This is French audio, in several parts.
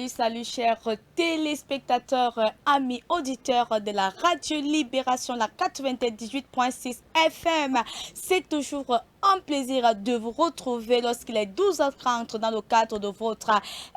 salut, chers téléspectateurs, amis auditeurs de la Radio Libération, la 98.6 FM. C'est toujours un plaisir de vous retrouver lorsqu'il est 12h30 dans le cadre de votre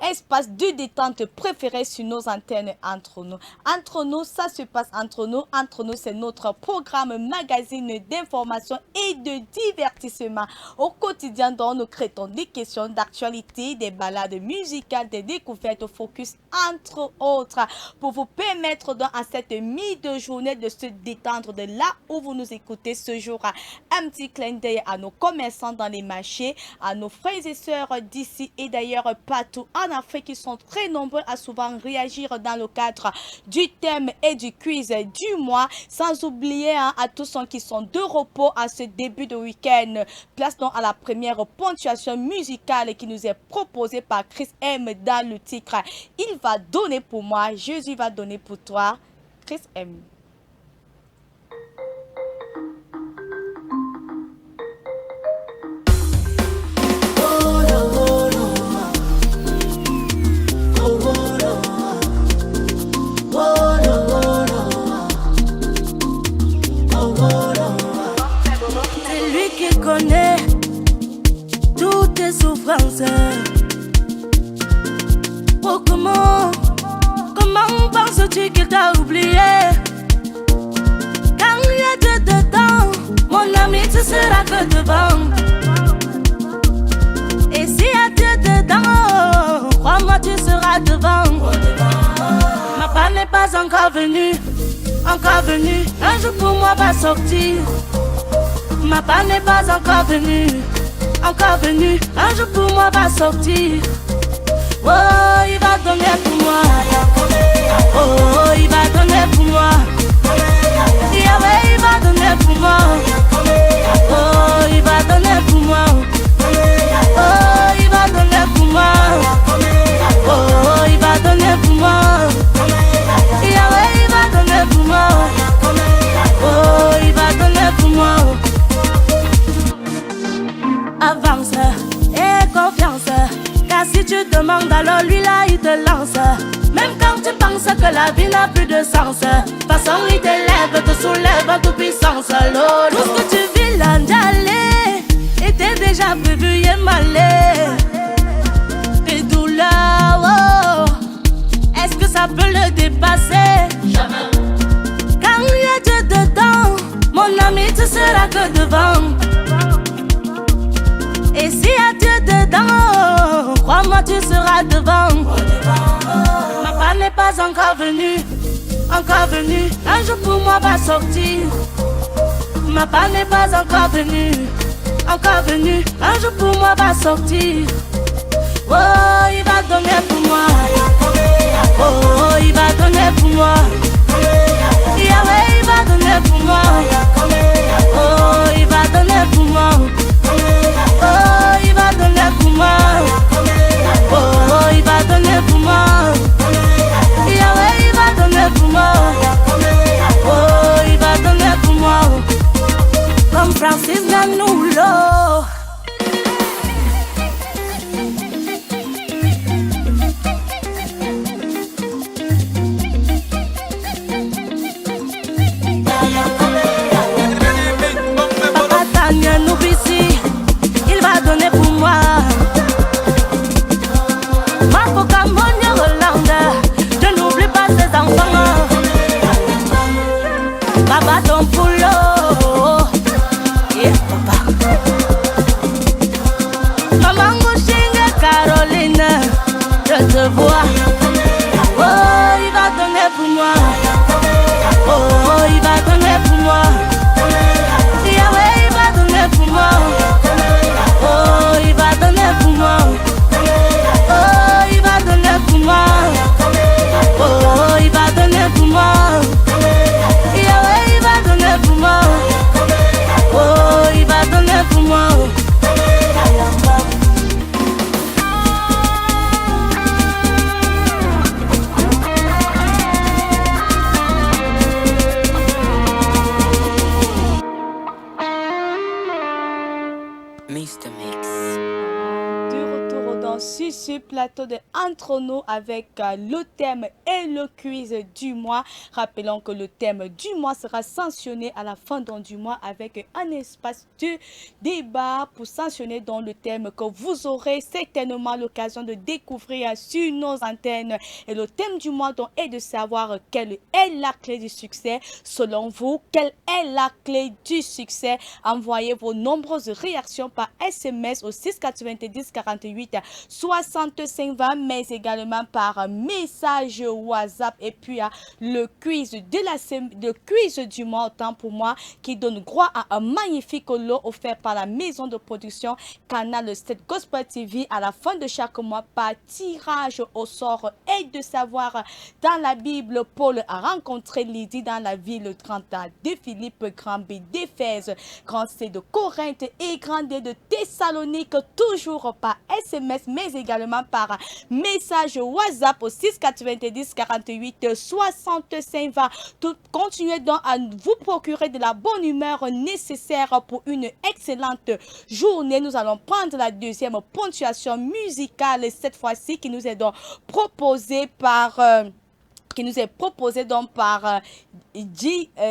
espace de détente préféré sur nos antennes Entre nous. Entre nous, ça se passe entre nous. Entre nous, c'est notre programme magazine d'information et de divertissement. Au quotidien, dont nous traitons des questions d'actualité, des balades musicales, des découvertes focus, entre autres, pour vous permettre à cette mi-de-journée de se détendre de là où vous nous écoutez ce jour. Un petit clin d'œil à nos commerçants dans les marchés, à nos frères et sœurs d'ici et d'ailleurs partout en Afrique qui sont très nombreux à souvent réagir dans le cadre du thème et du quiz du mois, sans oublier à tous ceux qui sont de repos à ce début de week-end. Place donc à la première ponctuation musicale qui nous est proposée par Chris M dans le titre Il va donner pour moi, Jésus va donner pour toi. Chris M. C'est lui qui connaît toutes tes souffrances. Oh comment penses-tu qu'il t'a oublié? Quand il y a Dieu dedans, mon ami, tu seras que devant. Et s'il y a Dieu dedans, crois-moi, tu seras devant. Ma part n'est pas encore venue. Un jour pour moi va sortir. Ma part n'est pas encore venue. Un jour pour moi va sortir. Oh, il va donner pour moi. Oh, il va donner pour moi. Yahweh, il va donner pour moi. Oh, il va donner pour moi. Oh, il va donner pour moi. Oh, il va donner pour moi. Yahweh, il va donner pour moi. Oh, il va donner pour moi. Avance et confiance. Car si tu demandes, alors lui là il te lance. Même quand tu penses que la vie n'a plus de sens, façon il t'élève, te soulève en toute puissance. Tout ce que tu vis là d'aller était déjà prévu et malé. Tes douleurs, oh, est-ce que ça peut le dépasser? Jamais. Quand il y a Dieu dedans, mon ami, tu seras que devant. Et s'il y a Dieu dedans, crois-moi, tu seras devant. Ma part n'est pas encore venue. Un jour pour moi va sortir. Ma part n'est pas encore venue. Un jour pour moi va sortir. Oh, il va donner pour moi. Oh, il va donner pour moi. Yahweh, il va donner pour moi. Oh, il va donner pour moi. Oh, il va donner pour moi. Oh, il va donner pour moi. Yahweh, il va donner pour moi. Oh, il va donner pour moi. Comme Francis Nanoulo. plateau de Entre nous avec le thème et le quiz du mois. Rappelons que le thème du mois sera sanctionné à la fin du mois avec un espace de débat pour sanctionner dans le thème que vous aurez certainement l'occasion de découvrir sur nos antennes. Et le thème du mois donc est de savoir quelle est la clé du succès. Selon vous, quelle est la clé du succès? Envoyez vos nombreuses réactions par SMS au 690 48 65 20, mais également par message WhatsApp. Et puis le quiz du mois, autant pour moi, qui donne droit à un magnifique lot offert par la maison de production Canal 7 Gospel TV à la fin de chaque mois par tirage au sort. Et de savoir, dans la Bible, Paul a rencontré Lydie dans la ville Grand A de Philippe, Grand B d'Éphèse, Grand C de Corinthe et Grand D de Thessalonique, toujours par SMS, mais également par message WhatsApp au 690 48 65 20. Continuez donc à vous procurer de la bonne humeur nécessaire pour une excellente journée. Nous allons prendre la deuxième ponctuation musicale cette fois-ci qui nous est donc proposée par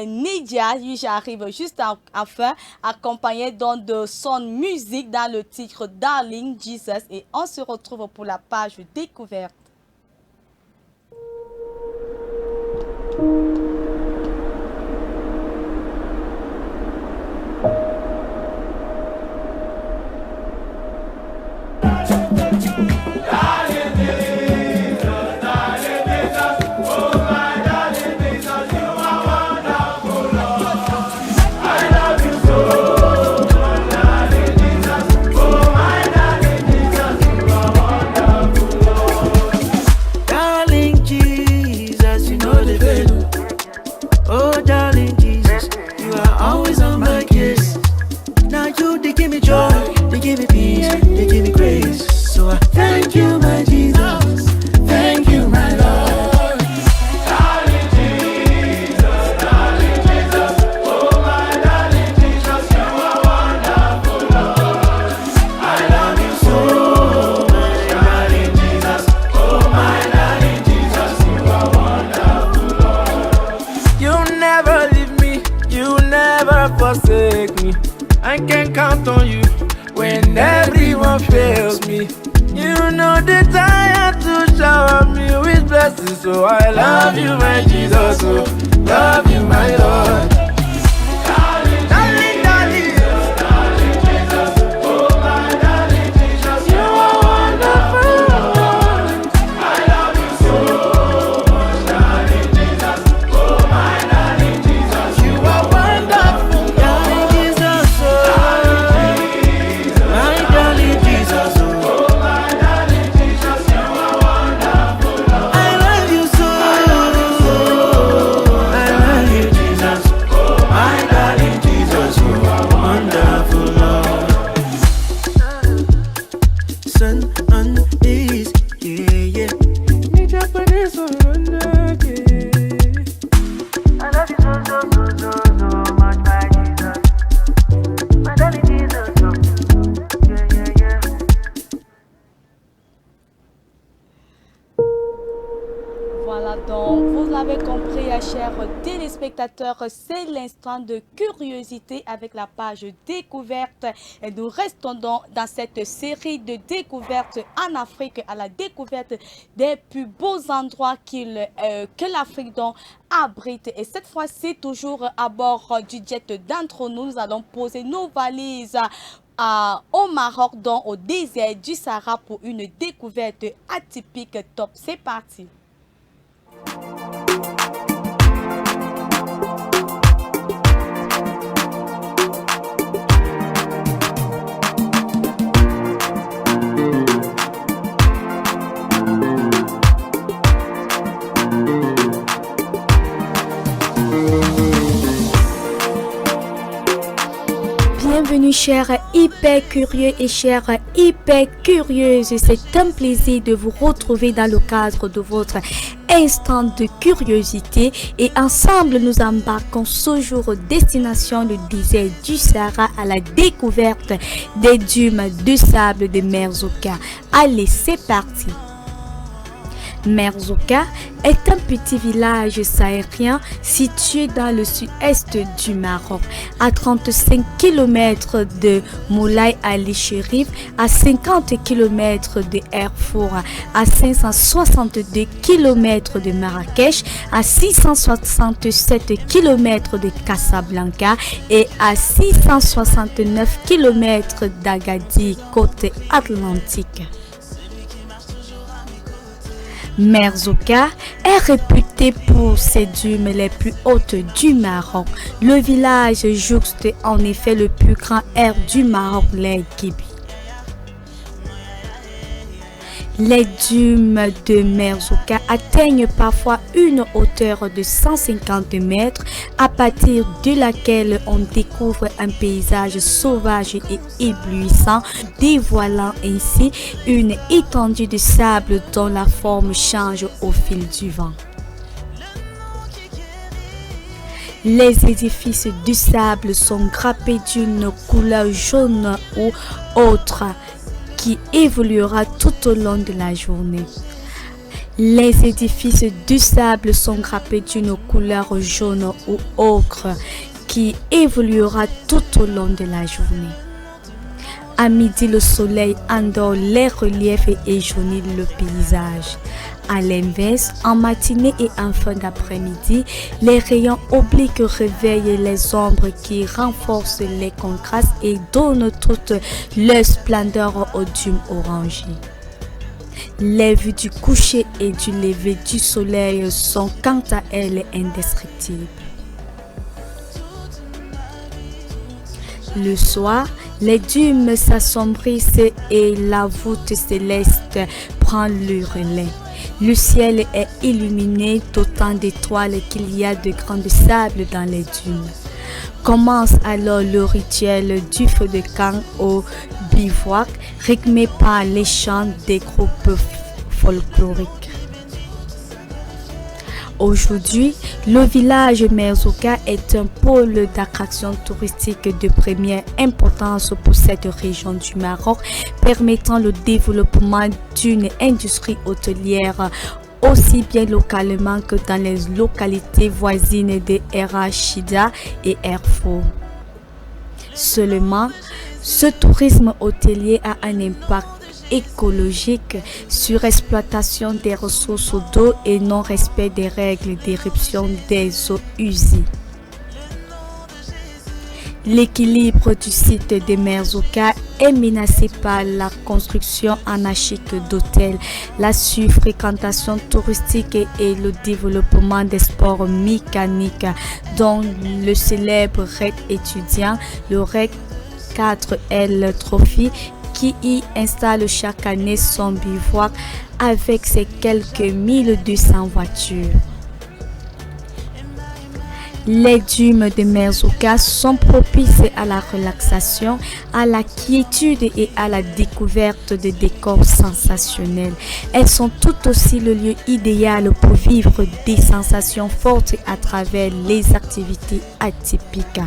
Nidia. J'arrive juste enfin accompagné donc de son musique dans le titre Darling Jesus, et on se retrouve pour la page découverte. They give me peace, they give me grace. So I thank you, my Jesus. Thank you, my Lord. Darling Jesus, oh my darling Jesus, you are wonderful, Lord. I love you so much, darling Jesus. Oh my darling Jesus, you are wonderful, Lord. You never leave me, you never forsake me. I can count on you when everyone fails me. You know the time to shower me with blessings. So I love you, my Jesus. Oh, love you, my Lord. Darling, darling, darling, darling Jesus. Oh, my darling Jesus, you are wonderful, Lord. I love you so much, darling Jesus. Oh, my darling Jesus, you are wonderful, darling Jesus. Voilà donc, vous l'avez compris, chers téléspectateurs, c'est l'instant de curiosité avec la page découverte. Et nous restons donc dans cette série de découvertes en Afrique, à la découverte des plus beaux endroits que l'Afrique donc abrite. Et cette fois-ci, toujours à bord du jet d'entre nous, nous allons poser nos valises au Maroc, donc au désert du Sahara, pour une découverte atypique top. C'est parti. Bienvenue chers hyper curieux et chères hyper curieuses, c'est un plaisir de vous retrouver dans le cadre de votre instant de curiosité et ensemble nous embarquons ce jour destination le désert du Sahara à la découverte des dunes de sable de Merzouga. Allez, c'est parti! Merzouga est un petit village sahérien situé dans le sud-est du Maroc, à 35 km de Moulay Ali Chérif, à 50 km de Erfour, à 562 km de Marrakech, à 667 km de Casablanca et à 669 km d'Agadir, côte atlantique. Merzouga est réputé pour ses dunes les plus hautes du Maroc. Le village jouxte en effet le plus grand air du Maroc, les Gibi. Les dunes de Merzouga atteignent parfois une hauteur de 150 mètres, à partir de laquelle on découvre un paysage sauvage et éblouissant, dévoilant ainsi une étendue de sable dont la forme change au fil du vent. Les édifices du sable sont grappés d'une couleur jaune ou autre, qui évoluera tout au long de la journée. Les édifices du sable sont grappés d'une couleur jaune ou ocre qui évoluera tout au long de la journée. À midi, le soleil endort les reliefs et jaunit le paysage. À l'inverse, en matinée et en fin d'après-midi, les rayons obliques réveillent les ombres qui renforcent les contrastes et donnent toute leur splendeur aux dunes orangées. Les vues du coucher et du lever du soleil sont quant à elles indescriptibles. Le soir, les dunes s'assombrissent et la voûte céleste prend le relais. Le ciel est illuminé d'autant d'étoiles qu'il y a de grains de sable dans les dunes. Commence alors le rituel du feu de camp au bivouac, rythmé par les chants des groupes folkloriques. Aujourd'hui, le village Merzouga est un pôle d'attraction touristique de première importance pour cette région du Maroc, permettant le développement d'une industrie hôtelière aussi bien localement que dans les localités voisines de Erachida et Erfour. Seulement, ce tourisme hôtelier a un impact écologique sur exploitation des ressources d'eau et non-respect des règles d'éruption des eaux usées. L'équilibre du site de Merzouga est menacé par la construction anarchique d'hôtels, la surfréquentation touristique et le développement des sports mécaniques, dont le célèbre raid étudiant, le raid 4L Trophy, qui y installe chaque année son bivouac avec ses quelques 1200 voitures. Les dunes de Merzouga sont propices à la relaxation, à la quiétude et à la découverte de décors sensationnels. Elles sont tout aussi le lieu idéal pour vivre des sensations fortes à travers les activités atypiques.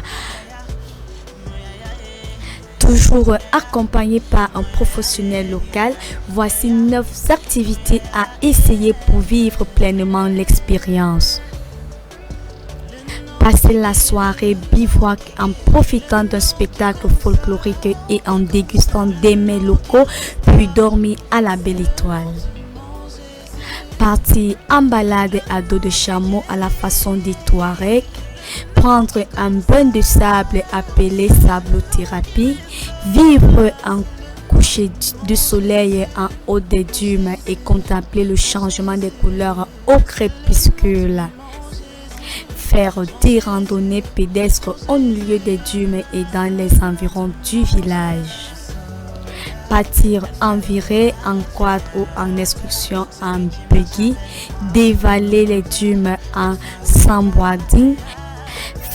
Toujours accompagné par un professionnel local, voici 9 activités à essayer pour vivre pleinement l'expérience. Passer la soirée bivouac en profitant d'un spectacle folklorique et en dégustant des mets locaux, puis dormir à la Belle Étoile. Partir en balade à dos de chameau à la façon des Touaregs. Prendre un bain de sable appelé sablothérapie, vivre un coucher de soleil en haut des dunes et contempler le changement des couleurs au crépuscule. Faire des randonnées pédestres au milieu des dunes et dans les environs du village. Partir en virée, en quad ou en excursion en buggy, dévaler les dunes en sandboarding,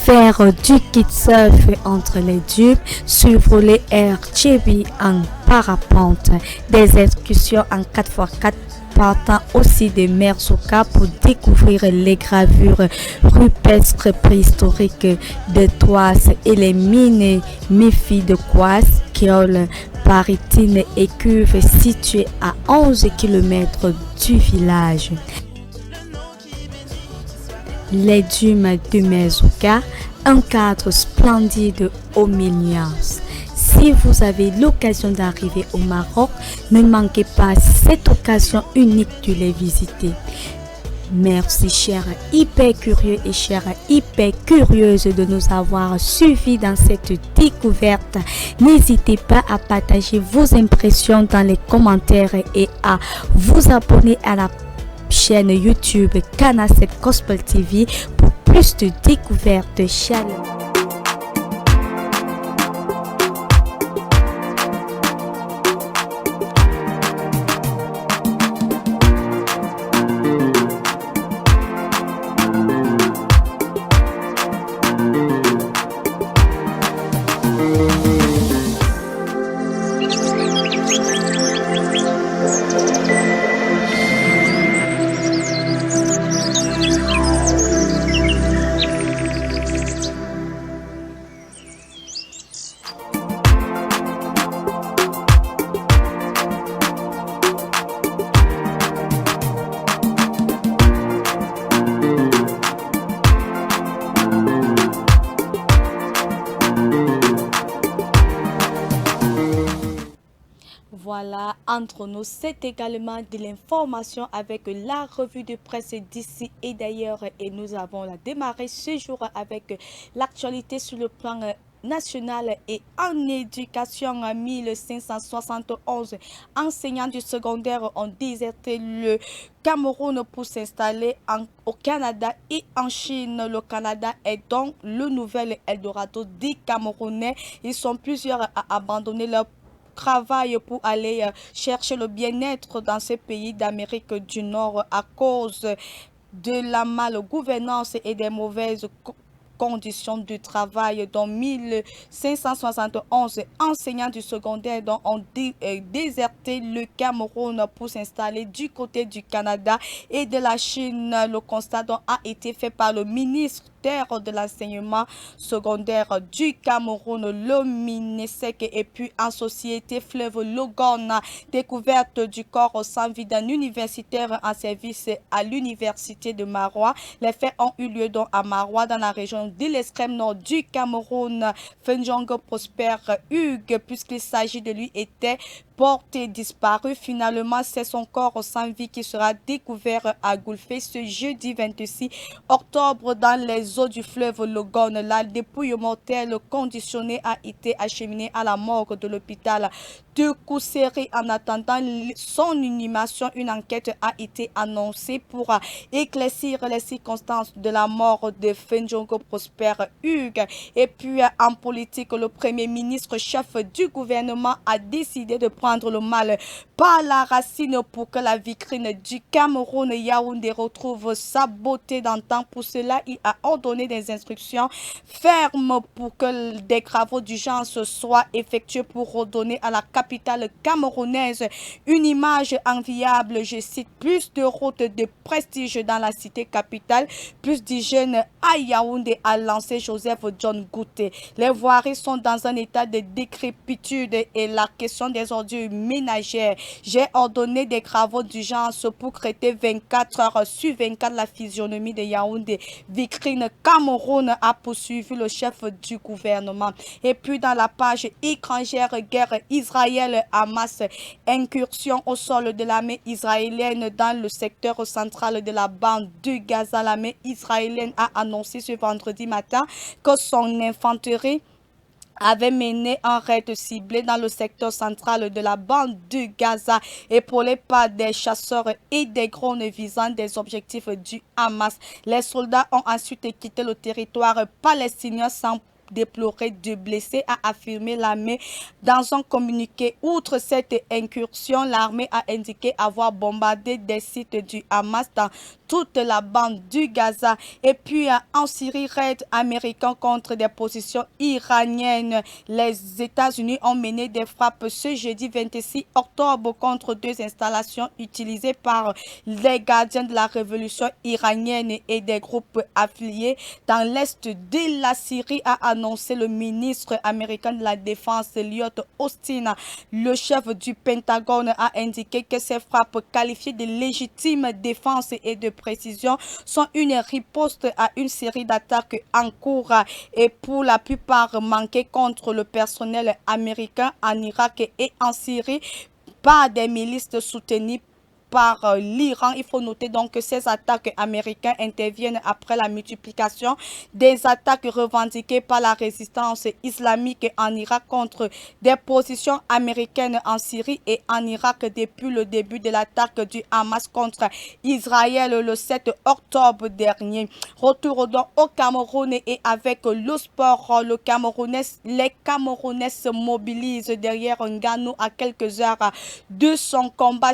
faire du kitesurf entre les dunes, suivre les airs Chebi en parapente, des excursions en 4x4 partant aussi de Merzouga pour découvrir les gravures rupestres préhistoriques de Thouars et les mines Méfi de Kouas, Kéol, Paritine et Cuve situées à 11 km du village. Les dunes de Merzouga, un cadre splendide aux mille nuances. Si vous avez l'occasion d'arriver au Maroc, ne manquez pas cette occasion unique de les visiter. Merci chers hyper curieux et chères hyper curieuses de nous avoir suivis dans cette découverte. N'hésitez pas à partager vos impressions dans les commentaires et à vous abonner à la chaîne YouTube Canal 7 Gospel TV pour plus de découvertes chaleureuses. Voilà, entre nous, c'est également de l'information avec la revue de presse d'ici et d'ailleurs. Et nous avons démarré ce jour avec l'actualité sur le plan national et en éducation. 1571 enseignants du secondaire ont déserté le Cameroun pour s'installer au Canada et en Chine. Le Canada est donc le nouvel Eldorado des Camerounais. Ils sont plusieurs à abandonner leur travail pour aller chercher le bien-être dans ces pays d'Amérique du Nord à cause de la malgouvernance et des mauvaises conditions de travail, dont 1571 enseignants du secondaire ont déserté le Cameroun pour s'installer du côté du Canada et de la Chine. Le constat a été fait par le ministre de l'enseignement secondaire du Cameroun, le MINESEC, et puis en société Fleuve Logon, découverte du corps sans vie d'un universitaire en service à l'université de Maroua. Les faits ont eu lieu à Maroua, dans la région de l'extrême nord du Cameroun. Fenjongo Prosper Hugues, puisqu'il s'agit de lui, était porté disparu. Finalement, c'est son corps sans vie qui sera découvert à Goulfé ce jeudi 26 octobre dans les eaux du fleuve Logon. La dépouille mortelle conditionnée a été acheminée à la morgue de l'hôpital de Kousséry. En attendant son inhumation, une enquête a été annoncée pour éclaircir les circonstances de la mort de Fenjongo Prosper Hugues. Et puis en politique, le premier ministre chef du gouvernement a décidé de prendre le mal par la racine pour que la vitrine du Cameroun, Yaoundé, retrouve sa beauté d'antan. Pour cela, il a ordonné des instructions fermes pour que des travaux d'urgence soient effectués pour redonner à la capitale camerounaise une image enviable. Je cite: plus de routes de prestige dans la cité capitale, plus d'hygiène à Yaoundé, a lancé Joseph John Gouté. Les voiries sont dans un état de décrépitude et la question des ordures ménagères. J'ai ordonné des travaux d'urgence pour traiter 24 heures sur 24 la physionomie de Yaoundé. Vitrine Cameroun, a poursuivi le chef du gouvernement. Et puis dans la page étrangère, guerre Israël-Hamas, incursion au sol de l'armée israélienne dans le secteur central de la bande de Gaza. L'armée israélienne a annoncé ce vendredi matin que son infanterie avait mené un raid ciblé dans le secteur central de la bande de Gaza, épaulé par des chasseurs et des drones visant des objectifs du Hamas. Les soldats ont ensuite quitté le territoire palestinien sans déploré 2 blessés, a affirmé l'armée dans un communiqué. Outre cette incursion, l'armée a indiqué avoir bombardé des sites du Hamas dans toute la bande du Gaza. Et puis en Syrie, raid américain contre des positions iraniennes. Les États-Unis ont mené des frappes ce jeudi 26 octobre contre 2 installations utilisées par les gardiens de la révolution iranienne et des groupes affiliés dans l'est de la Syrie, a annoncé le ministre américain de la Défense, Lloyd Austin. Le chef du Pentagone a indiqué que ces frappes qualifiées de légitime défense et de précision sont une riposte à une série d'attaques en cours et pour la plupart manquées contre le personnel américain en Irak et en Syrie par des milices soutenues par l'Iran. Il faut noter donc que ces attaques américaines interviennent après la multiplication des attaques revendiquées par la résistance islamique en Irak contre des positions américaines en Syrie et en Irak depuis le début de l'attaque du Hamas contre Israël le 7 octobre dernier. Retour donc au Cameroun et avec le sport, les Camerounais se mobilisent derrière Ngannou à quelques heures de son combat.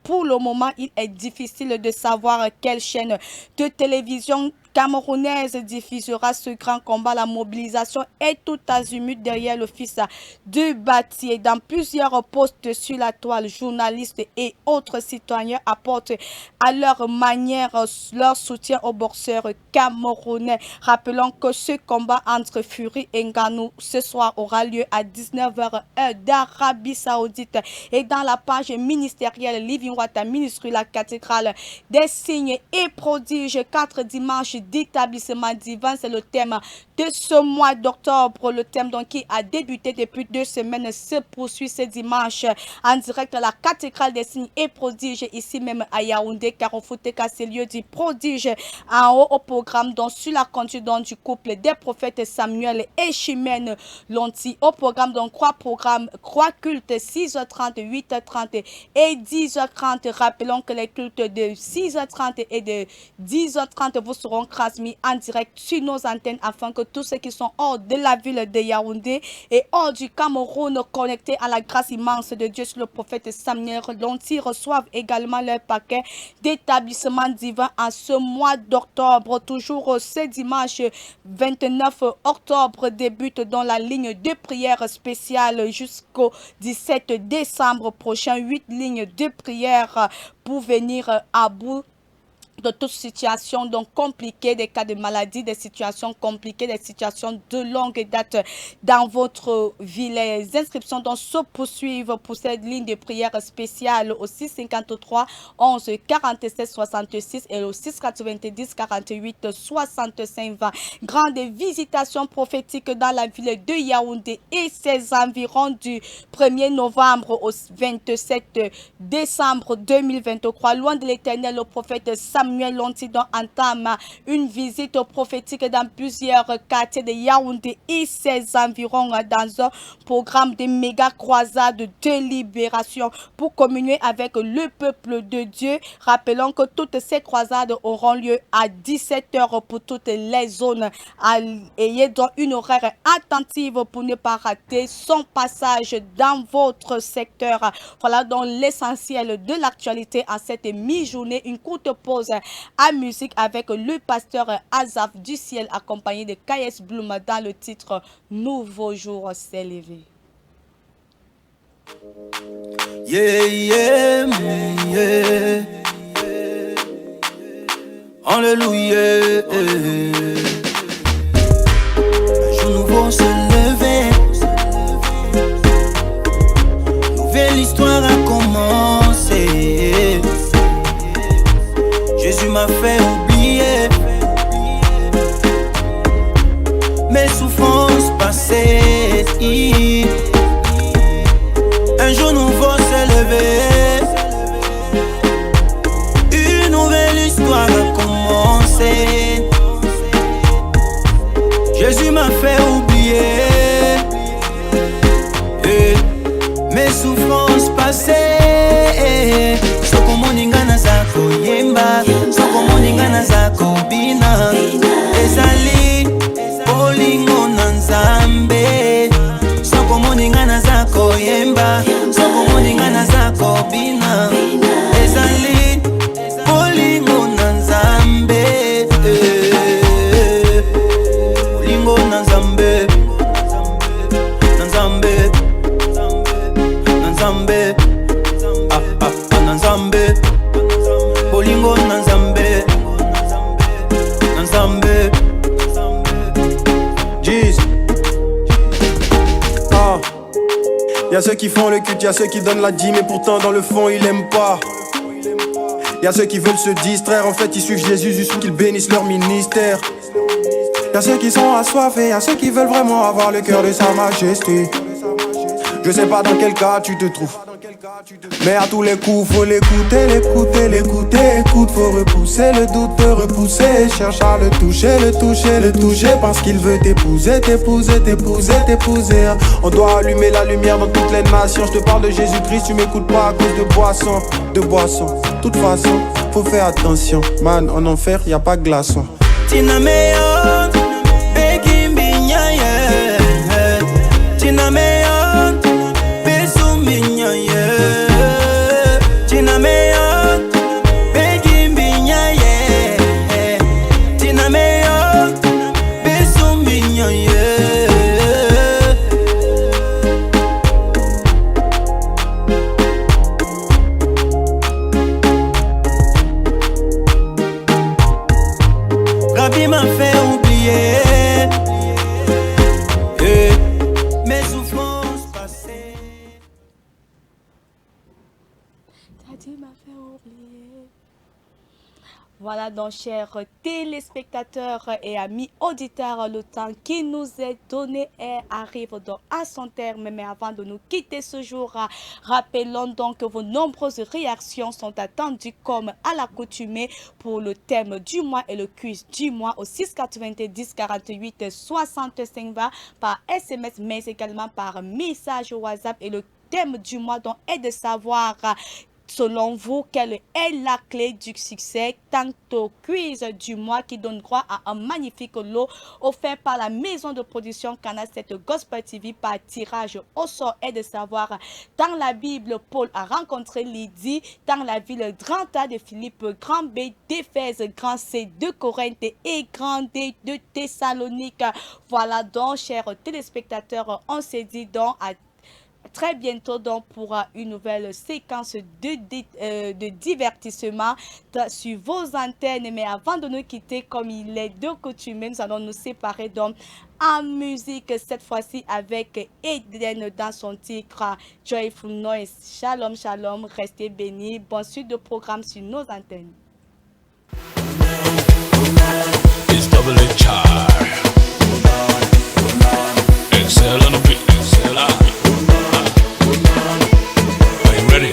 Pour le moment, il est difficile de savoir quelle chaîne de télévision camerounaise diffusera ce grand combat. La mobilisation est tout azimut derrière le fils de Batié. Dans plusieurs postes sur la toile, journalistes et autres citoyens apportent à leur manière leur soutien aux boxeurs camerounais. Rappelons que ce combat entre Fury et Ngannou ce soir aura lieu à 19h heure d'Arabie Saoudite. Et dans la page ministérielle, Living Water, ministre de la cathédrale des signes et prodiges, 4 dimanches d'établissement divin, c'est le thème de ce mois d'octobre. Le thème donc qui a débuté depuis 2 semaines se poursuit ce dimanche en direct à la cathédrale des signes et prodiges, ici même à Yaoundé, Carrefour-Teka, c'est lieu du prodige. En haut au programme, donc sur la conduite du couple des prophètes Samuel et Chimène Lonti. Au programme, donc croix culte 6h30, 8h30 et 10h30. Rappelons que les cultes de 6h30 et de 10h30 vous seront transmis en direct sur nos antennes afin que tous ceux qui sont hors de la ville de Yaoundé et hors du Cameroun connectés à la grâce immense de Dieu sur le prophète Samuel Lonti reçoivent également leur paquet d'établissement divin en ce mois d'octobre. Toujours ce dimanche 29 octobre débute dans la ligne de prière spéciale jusqu'au 17 décembre prochain. 8 lignes de prière pour venir à bout de toute situation donc compliquée, des cas de maladie, des situations compliquées, des situations de longue date dans votre vie. Les inscriptions donc se poursuivent pour cette ligne de prière spéciale au 653 11 47 66 et au 690 48 65 20. Grande visitation prophétique dans la ville de Yaoundé et ses environs du 1er novembre au 27 décembre 2023. Loin de l'Éternel, le prophète Samuel Lonti entame une visite prophétique dans plusieurs quartiers de Yaoundé et ses environs dans un programme de méga croisade de libération pour communier avec le peuple de Dieu. Rappelons que toutes ces croisades auront lieu à 17h pour toutes les zones. Ayez donc une horaire attentive pour ne pas rater son passage dans votre secteur. Voilà donc l'essentiel de l'actualité en cette mi-journée. Une courte pause à musique avec le pasteur Azaf du ciel accompagné de K.S. Bloom dans le titre Nouveau jour s'est levé. Yeah, yeah, yeah. Alléluia. Un jour nouveau se lever. Nouvelle histoire a commencé. Jésus m'a fait oublier mes souffrances passées. Un jour nouveau s'est levé. Une nouvelle histoire a commencé. Jésus m'a fait oublier mes souffrances passées. Soko moningana zako yemba, soko moningana zako bina. Ezali bolingo na ceux qui font le culte, y'a ceux qui donnent la dîme, mais pourtant dans le fond ils aiment pas. Y'a ceux qui veulent se distraire, en fait ils suivent Jésus jusqu'à qu'ils bénissent leur ministère. Y'a ceux qui sont assoiffés, y'a ceux qui veulent vraiment avoir le cœur de sa majesté. Je sais pas dans quel cas tu te trouves, mais à tous les coups faut l'écouter, l'écouter, l'écouter. Écoute, faut repousser le doute, te repousser. Cherche à le toucher, le toucher, le toucher. Parce qu'il veut t'épouser, t'épouser, t'épouser, t'épouser. On doit allumer la lumière dans toutes les nations. Je te parle de Jésus-Christ, tu m'écoutes pas à cause de boissons. De boissons, toute façon, faut faire attention. Man, en enfer, y a pas de glaçon. Tina meyon, Pekin binyaye. Tina meyon, Pesum binyaye. Tina meyon, Pekin binyaye. Tina meyon, Pesum binyaye. Rabbi m'a fait oublier mes souffrances passées. Daddy m'a fait oublier. Voilà donc, chers téléspectateurs et amis auditeurs, le temps qui nous est donné arrive donc à son terme. Mais avant de nous quitter ce jour, rappelons donc que vos nombreuses réactions sont attendues comme à l'accoutumée pour le thème du mois et le quiz du mois au 690 48 65 20 par SMS, mais également par message WhatsApp. Et le thème du mois donc est de savoir, selon vous, quelle est la clé du succès? Tant au quiz du mois qui donne droit à un magnifique lot offert par la maison de production Canal 7 Gospel TV par tirage au sort est de savoir, dans la Bible, Paul a rencontré Lydie, dans la ville Grand A de Philippe, Grand B d'Éphèse, Grand C de Corinthe et Grand D de Thessalonique. Voilà donc, chers téléspectateurs, on s'est dit donc à très bientôt donc pour une nouvelle séquence de divertissement sur vos antennes. Mais avant de nous quitter, comme il est de coutume, nous allons nous séparer donc en musique, cette fois-ci avec Eden dans son titre Joyful Noise. Shalom, shalom, restez bénis. Bonne suite de programme sur nos antennes. It's double HR. Excel on the beat, excel on. Are you ready?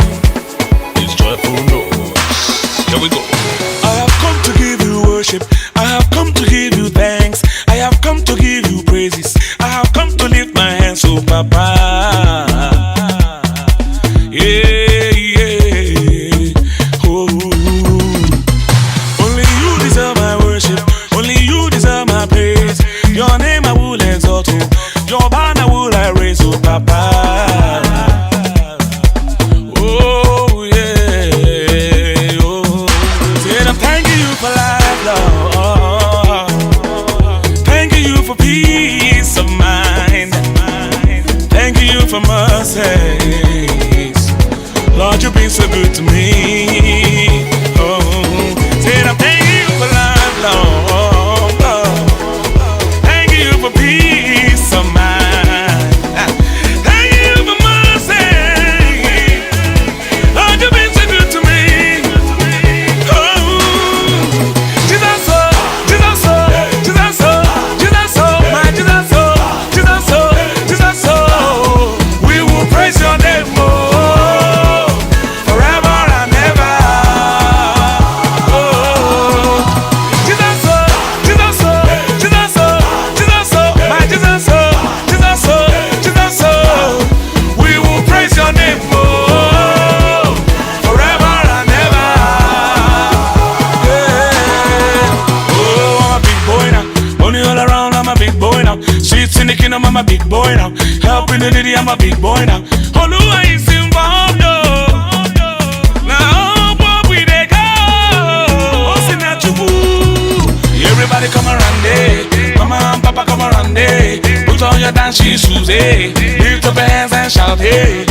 It's joyful noise. Here we go. I have come to give you worship. I have come to give you thanks. I have come to give you praises. I have come to lift my hands, oh Papa. Yeah, yeah. Oh. Only you deserve my worship. Only you deserve my praise. Your name I will exalt, oh. Your banner will I raise, oh Papa. Oh yeah, oh. Said I'm thanking you for life, Lord. Thanking you for peace of mind. Thanking you for mercies. Lord, you've been so good to me. Oh, said I'm thanking you for life, Lord. Thanking you for peace of mind. Thanking you for mercy. Lord, you've been so good to me. Oh, Jesus, oh, Jesus, oh, Jesus, oh, Jesus, oh, my Jesus, oh, Jesus, oh, Jesus, oh. We will praise your name, oh, forever and ever. Oh, Jesus, oh, Jesus, oh, Jesus, oh, Jesus, oh, my Jesus, oh, Jesus, oh, Jesus, oh. We will praise your name, oh, forever and ever. Yeah. Oh, I'm a big boy now. Money all around, I'm a big boy now. Streets in the kingdom, I'm a big boy now. Helping the needy, I'm a big boy now. Oluwa is involved, oh. Now, what we they go? Oh, sing that you woo. Everybody come around, eh? Mama and Papa come around, eh? Put on your dancing shoes, eh? Lift up your hands and shout, eh?